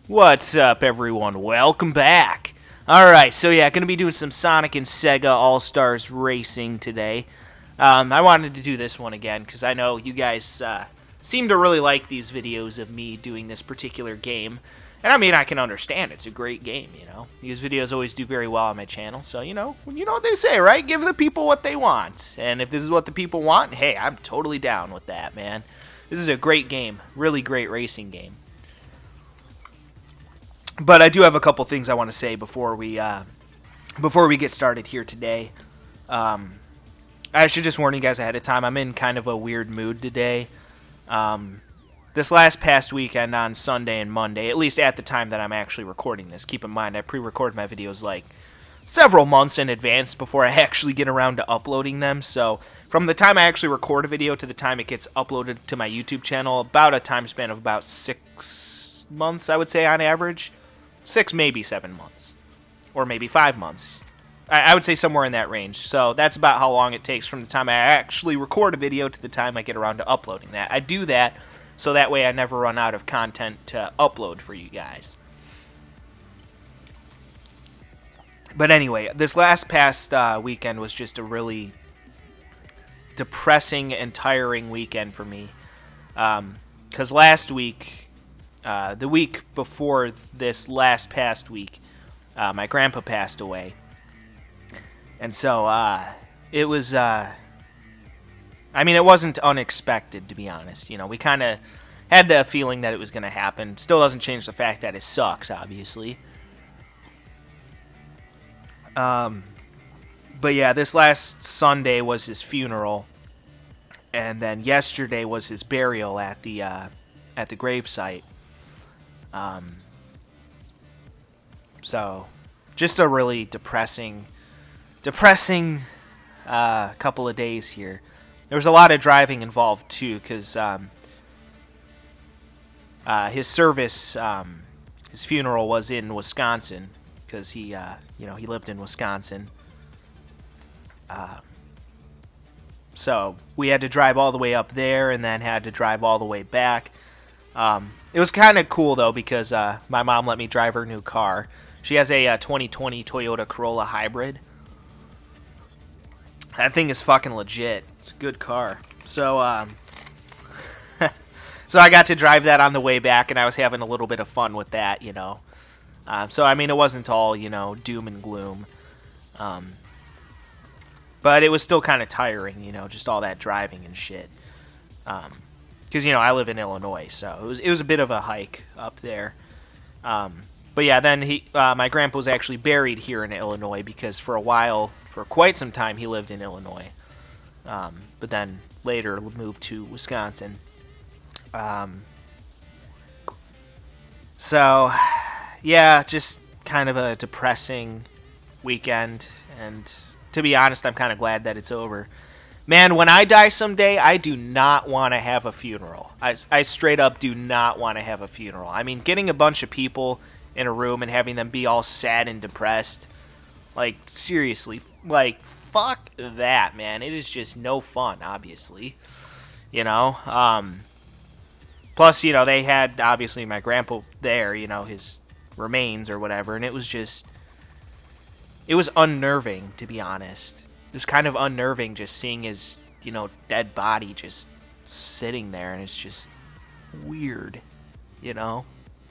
What's up, everyone? Welcome back. Alright, so yeah, going to be doing some Sonic and Sega All-Stars Racing today. I wanted to do this one again, because I know you guys seem to really like these videos of me doing this particular game. And I mean, I can understand, it's a great game, you know. These videos always do very well on my channel, so you know what they say, right? Give the people what they want. And if this is what the people want, hey, I'm totally down with that, man. This is a great game, really great racing game. But I do have a couple things I want to say before we get started here today. I should just warn you guys ahead of time. I'm in kind of a weird mood today. This past weekend on Sunday and Monday, at least at the time that I'm actually recording this. Keep in mind, I pre-record my videos like several months in advance before I actually get around to uploading them. So from the time I actually record a video to the time it gets uploaded to my YouTube channel, about a time span of about 6 months, I would say, on average. 6, maybe 7 months. Or maybe 5 months. I would say somewhere in that range. So that's about how long it takes from the time I actually record a video to the time I get around to uploading that. I do that so that way I never run out of content to upload for you guys. But anyway, this past weekend was just a really depressing and tiring weekend for me. Because last week... the week before this past week, my grandpa passed away. And so, it was, I mean, it wasn't unexpected, to be honest. You know, we kind of had the feeling that it was going to happen. Still doesn't change the fact that it sucks, obviously. But yeah, this last Sunday was his funeral. And then yesterday was his burial at the gravesite. So, just a really depressing couple of days here. There was a lot of driving involved too, because his service, his funeral was in Wisconsin, because he lived in Wisconsin. So we had to drive all the way up there, and then had to drive all the way back. It was kind of cool, though, because my mom let me drive her new car. She has a 2020 Toyota Corolla Hybrid. That thing is fucking legit. It's a good car. So, so I got to drive that on the way back, and I was having a little bit of fun with that, you know. So, I mean, it wasn't all, you know, doom and gloom. But it was still kind of tiring, you know, just all that driving and shit. Because, you know, I live in Illinois, so it was a bit of a hike up there. But yeah, then my grandpa was actually buried here in Illinois, because for a while, for quite some time, he lived in Illinois. But then later moved to Wisconsin. So, yeah, just kind of a depressing weekend, and to be honest, I'm kind of glad that it's over. Man, when I die someday, I do not want to have a funeral. I straight up do not want to have a funeral. I mean, getting a bunch of people in a room and having them be all sad and depressed, like, seriously, like, fuck that, man. It is just no fun, obviously, you know. Plus, you know, they had, obviously, my grandpa there, you know, his remains or whatever, and it was just, it was unnerving, to be honest. It was kind of unnerving just seeing his, you know, dead body just sitting there, and it's just weird, you know?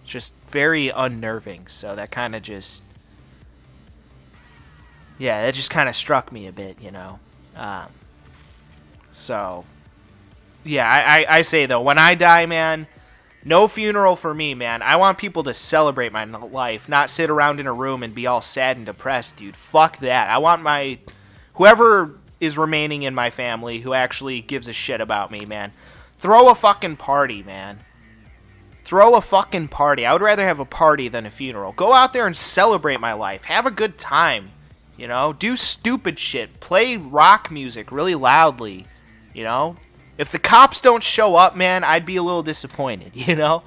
Just very unnerving, so that kind of just, yeah, that just kind of struck me a bit, you know? So, yeah, I say, though, when I die, man, no funeral for me, man. I want people to celebrate my life, not sit around in a room and be all sad and depressed, dude. Fuck that. I want whoever is remaining in my family who actually gives a shit about me, man, throw a fucking party, man. Throw a fucking party. I would rather have a party than a funeral. Go out there and celebrate my life. Have a good time, you know? Do stupid shit. Play rock music really loudly, you know? If the cops don't show up, man, I'd be a little disappointed, you know?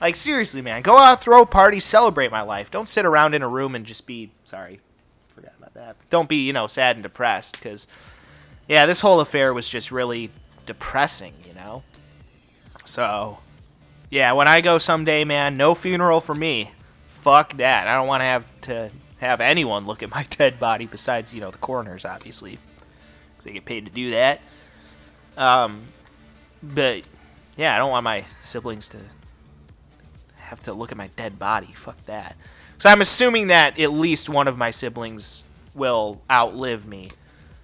Like, seriously, man. Go out, throw a party, celebrate my life. Don't sit around in a room and just be, sorry, forgot about that. Don't be, you know, sad and depressed, because, yeah, this whole affair was just really depressing, you know? So, Yeah, when I go someday, man, no funeral for me. Fuck that. I don't want to have anyone look at my dead body besides, the coroners, obviously, because they get paid to do that. But yeah, I don't want my siblings to have to look at my dead body. Fuck that. So I'm assuming that at least one of my siblings will outlive me,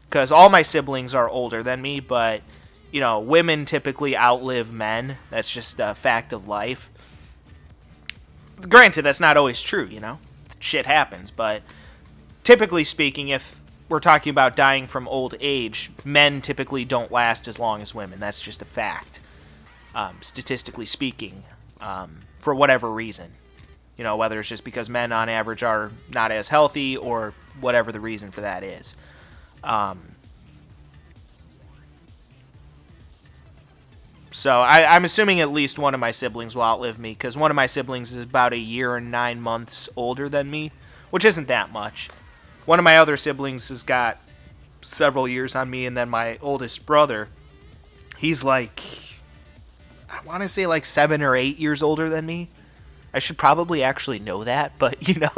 because all my siblings are older than me, but women typically outlive men. That's just a fact of life. Granted, that's not always true, shit happens, but typically speaking, if we're talking about dying from old age, men typically don't last as long as women. That's just a fact, statistically speaking, for whatever reason. Whether it's just because men on average are not as healthy or whatever the reason for that is. So I'm assuming at least one of my siblings will outlive me, because one of my siblings is about a year and 9 months older than me, which isn't that much. One of my other siblings has got several years on me, and then my oldest brother, he's like, I want to say like 7 or 8 years older than me. I should probably actually know that, but I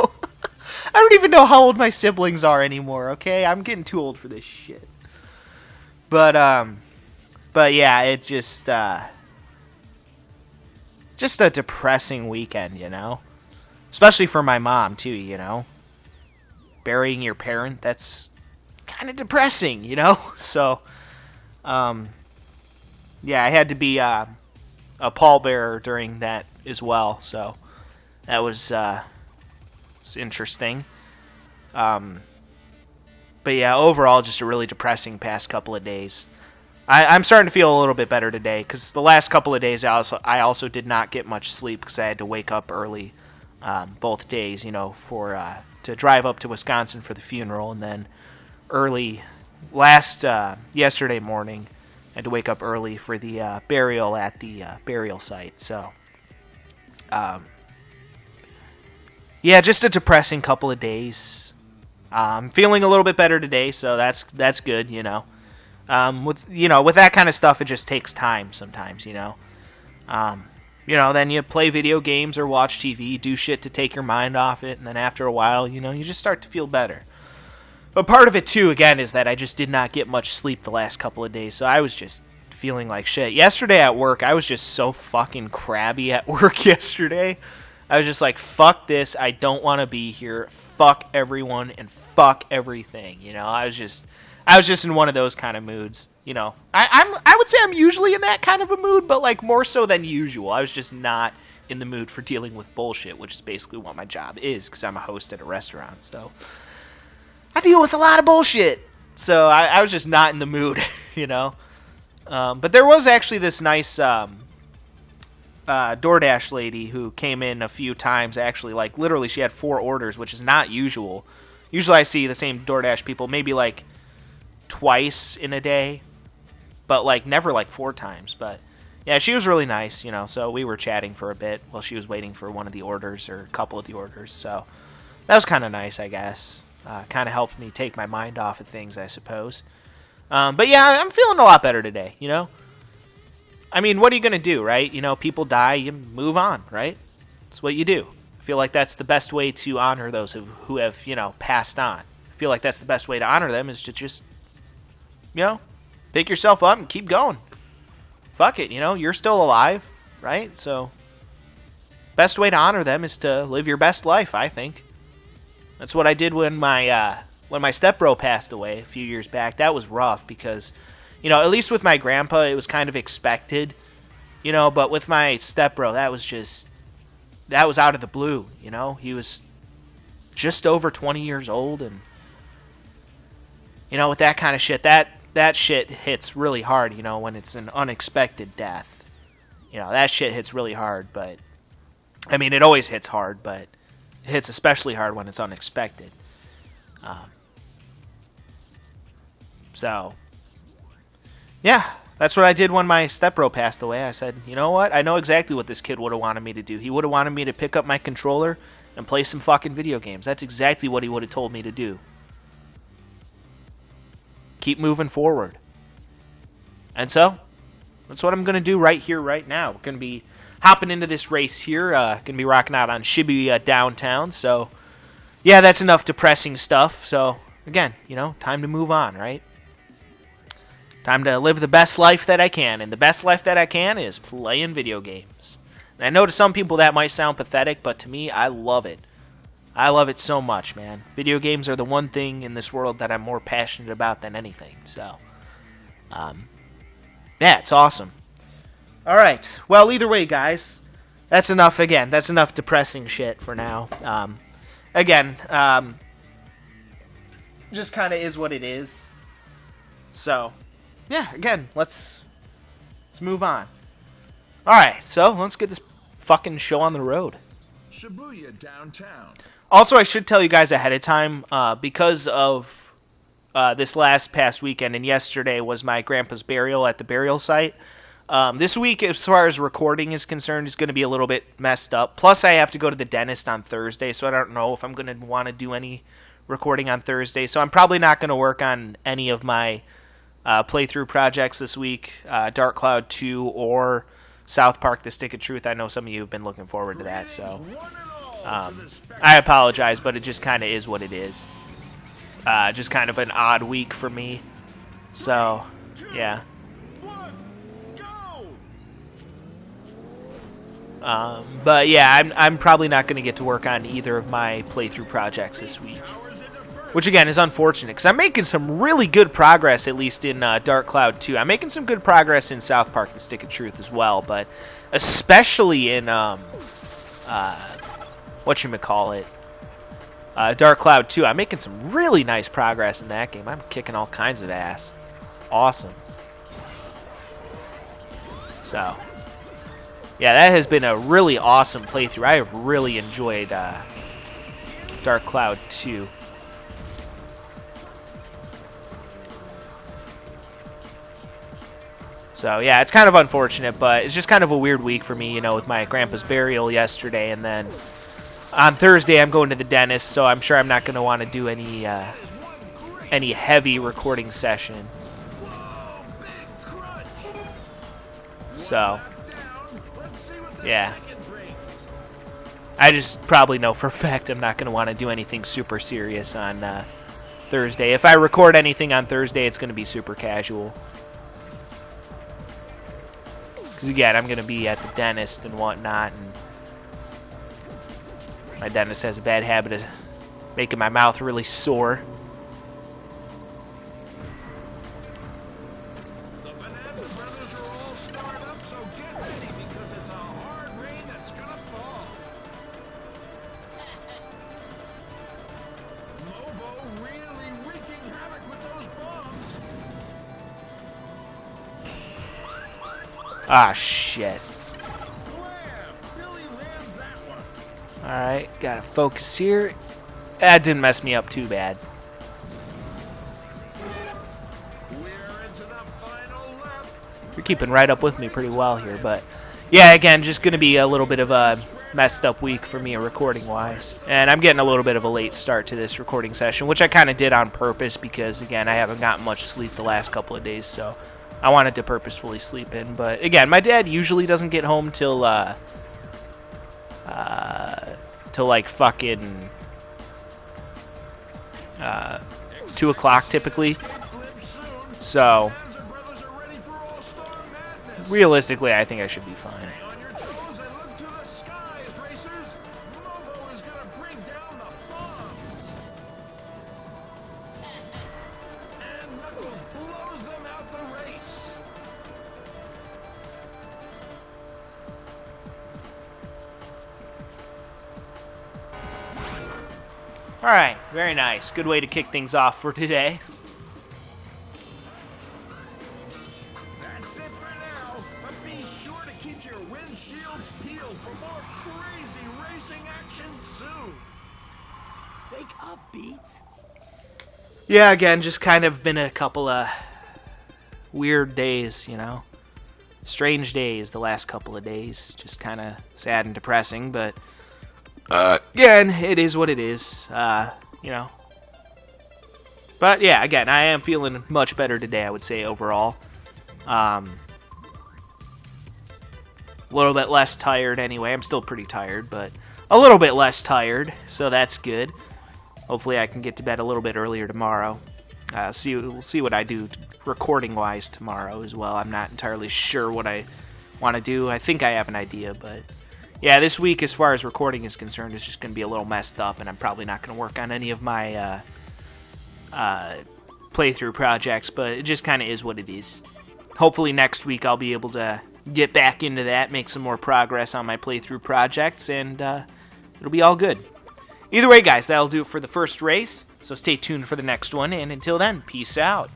don't even know how old my siblings are anymore, okay? I'm getting too old for this shit. But yeah, it just a depressing weekend, Especially for my mom, too, Burying your parent, that's kind of depressing, So, yeah, I had to be a pallbearer during that as well, so that was interesting. But yeah, overall, just a really depressing past couple of days. I'm starting to feel a little bit better today, because the last couple of days I also did not get much sleep, because I had to wake up early both days, for to drive up to Wisconsin for the funeral, and then early yesterday morning I had to wake up early for the burial at the burial site. So yeah, just a depressing couple of days. I'm feeling a little bit better today, so that's good, with that kind of stuff, it just takes time sometimes, then you play video games or watch TV, do shit to take your mind off it, and then after a while, you just start to feel better. But part of it, too, again, is that I just did not get much sleep the last couple of days, so I was just feeling like shit. Yesterday at work, I was just so fucking crabby at work yesterday. I was just like, fuck this, I don't want to be here, fuck everyone, and fuck everything, I was just in one of those kind of moods, I would say I'm usually in that kind of a mood, but like more so than usual. I was just not in the mood for dealing with bullshit, which is basically what my job is, because I'm a host at a restaurant, so I deal with a lot of bullshit. So I was just not in the mood, But there was actually this nice DoorDash lady who came in a few times, actually. Like, literally, she had 4 orders, which is not usual. Usually I see the same DoorDash people maybe, like, twice in a day, but, like, never, like, 4 times. But, yeah, she was really nice, so we were chatting for a bit while she was waiting for one of the orders, or a couple of the orders. So that was kind of nice, I guess. Kind of helped me take my mind off of things, I suppose. But yeah, I'm feeling a lot better today, I mean, what are you going to do, right? People die, you move on, right? That's what you do. I feel like that's the best way to honor those who have, passed on. I feel like that's the best way to honor them, is to just, pick yourself up and keep going. Fuck it, you're still alive, right? So, best way to honor them is to live your best life, I think. That's what I did when my stepbro passed away a few years back. That was rough because, at least with my grandpa, it was kind of expected, but with my stepbro, that was out of the blue, He was just over 20 years old, and, with that kind of shit, that shit hits really hard, when it's an unexpected death. That shit hits really hard, but, I mean, it always hits hard, but it hits especially hard when it's unexpected. So, yeah, that's what I did when my stepbro passed away. I said, you know what? I know exactly what this kid would have wanted me to do. He would have wanted me to pick up my controller and play some fucking video games. That's exactly what he would have told me to do. Keep moving forward. And so, that's what I'm going to do right here, right now. We're going to be hopping into this race here. Gonna be rocking out on Shibuya downtown. So, yeah, that's enough depressing stuff. So, again, time to move on, right? Time to live the best life that I can. And the best life that I can is playing video games. And I know to some people that might sound pathetic, but to me, I love it. I love it so much, man. Video games are the one thing in this world that I'm more passionate about than anything. So, yeah, it's awesome. All right. Well, either way, guys, that's enough. Again, that's enough depressing shit for now. Just kind of is what it is. So, yeah, again, let's move on. All right, so let's get this fucking show on the road. Shibuya downtown. Also, I should tell you guys ahead of time, because of this past weekend and yesterday was my grandpa's burial at the burial site. This week, as far as recording is concerned, is going to be a little bit messed up. Plus, I have to go to the dentist on Thursday, so I don't know if I'm going to want to do any recording on Thursday. So I'm probably not going to work on any of my playthrough projects this week, Dark Cloud 2 or South Park: The Stick of Truth. I know some of you have been looking forward to that, so I apologize, but it just kind of is what it is. Just kind of an odd week for me. So, yeah. But yeah, I'm probably not going to get to work on either of my playthrough projects this week. Which, again, is unfortunate, because I'm making some really good progress, at least in Dark Cloud 2. I'm making some good progress in South Park: The Stick of Truth as well, but especially in, whatchamacallit, Dark Cloud 2. I'm making some really nice progress in that game. I'm kicking all kinds of ass. It's awesome. So, yeah, that has been a really awesome playthrough. I have really enjoyed Dark Cloud 2. So, yeah, it's kind of unfortunate, but it's just kind of a weird week for me, with my grandpa's burial yesterday, and then on Thursday I'm going to the dentist, so I'm sure I'm not going to want to do any heavy recording session. So, yeah. I just probably know for a fact I'm not going to want to do anything super serious on Thursday. If I record anything on Thursday, it's going to be super casual. Because, again, I'm going to be at the dentist and whatnot, and my dentist has a bad habit of making my mouth really sore. The Bonanza Brothers are all starred up, so get ready because it's a hard rain that's gonna fall. Mobo really wreaking havoc with those bombs. Ah, shit. Wham! Billy lands that one. Alright, gotta focus here. That didn't mess me up too bad. We're into the final lap. You're keeping right up with me pretty well here, but yeah, again, just gonna be a little bit of a messed up week for me recording-wise. And I'm getting a little bit of a late start to this recording session, which I kind of did on purpose because, again, I haven't gotten much sleep the last couple of days, so I wanted to purposefully sleep in. But, again, my dad usually doesn't get home till like fucking 2 o'clock typically. So, realistically, I think I should be fine. On your toes and look to the skies, racers. Mobo is gonna bring down the bombs. And Knuckles blows them out the race. Alright, very nice. Good way to kick things off for today. That's it for now, but be sure to keep your windshields peeled for more crazy racing action soon. Wake up, Beat. Yeah, again, just kind of been a couple of weird days, Strange days the last couple of days. Just kind of sad and depressing, but again, it is what it is, But yeah, again, I am feeling much better today, I would say, overall. a little bit less tired anyway. I'm still pretty tired, but a little bit less tired, so that's good. Hopefully I can get to bed a little bit earlier tomorrow. We'll see what I do recording-wise tomorrow as well. I'm not entirely sure what I want to do. I think I have an idea, but yeah, this week as far as recording is concerned is just going to be a little messed up, and I'm probably not going to work on any of my playthrough projects, but it just kind of is what it is. Hopefully next week I'll be able to get back into that, make some more progress on my playthrough projects, and it'll be all good. Either way, guys, that'll do it for the first race, so stay tuned for the next one, and until then, peace out.